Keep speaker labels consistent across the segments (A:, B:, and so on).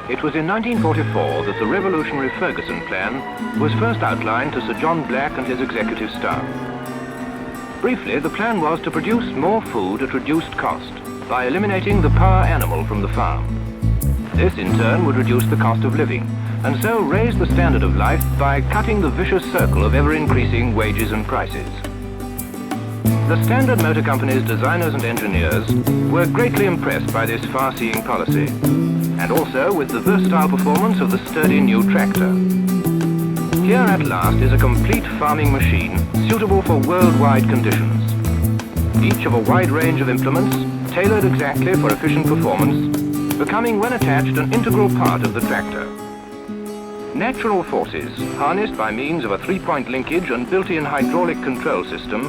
A: It was in 1944 that the revolutionary Ferguson plan was first outlined to Sir John Black and his executive staff. Briefly, the plan was to produce more food at reduced cost by eliminating the poor animal from the farm. This in turn would reduce the cost of living and so raise the standard of life by cutting the vicious circle of ever-increasing wages and prices. The Standard Motor Company's designers and engineers were greatly impressed by this far-seeing policy, and also with the versatile performance of the sturdy new tractor. Here at last is a complete farming machine suitable for worldwide conditions. Each of a wide range of implements tailored exactly for efficient performance, becoming when attached an integral part of the tractor. Natural forces, harnessed by means of a three-point linkage and built-in hydraulic control system,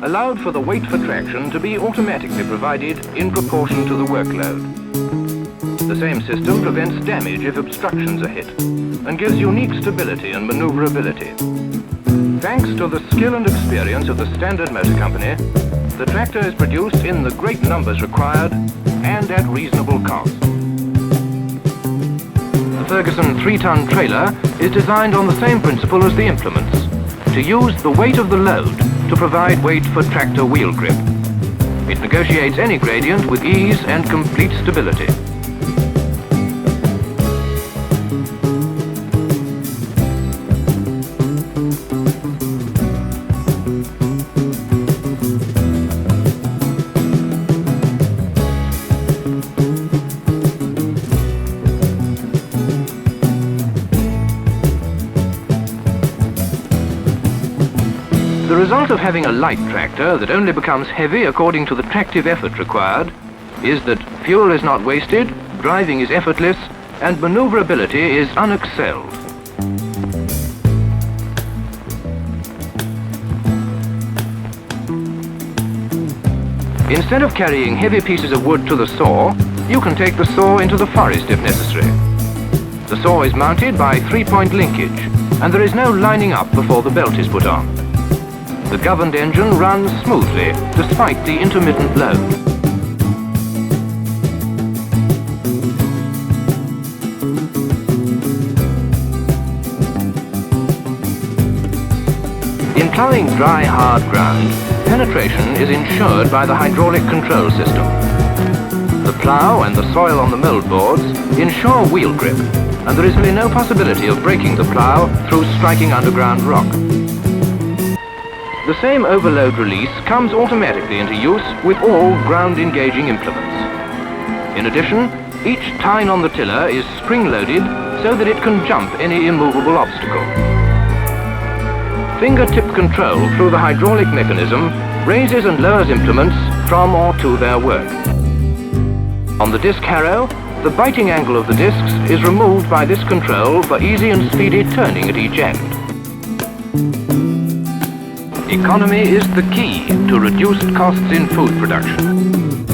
A: allowed for the weight for traction to be automatically provided in proportion to the workload. The same system prevents damage if obstructions are hit and gives unique stability and maneuverability. Thanks to the skill and experience of the Standard Motor Company, the tractor is produced in the great numbers required and at reasonable cost. The Ferguson 3-ton trailer is designed on the same principle as the implements, to use the weight of the load to provide weight for tractor wheel grip. It negotiates any gradient with ease and complete stability. The result of having a light tractor that only becomes heavy according to the tractive effort required is that fuel is not wasted, driving is effortless, and maneuverability is unexcelled. Instead of carrying heavy pieces of wood to the saw, you can take the saw into the forest if necessary. The saw is mounted by three-point linkage, and there is no lining up before the belt is put on. The governed engine runs smoothly despite the intermittent load. In ploughing dry, hard ground, penetration is ensured by the hydraulic control system. The plough and the soil on the mould boards ensure wheel grip, and there is really no possibility of breaking the plough through striking underground rock. The same overload release comes automatically into use with all ground-engaging implements. In addition, each tine on the tiller is spring-loaded so that it can jump any immovable obstacle. Fingertip control through the hydraulic mechanism raises and lowers implements from or to their work. On the disc harrow, the biting angle of the discs is removed by this control for easy and speedy turning at each end. Economy is the key to reduced costs in food production.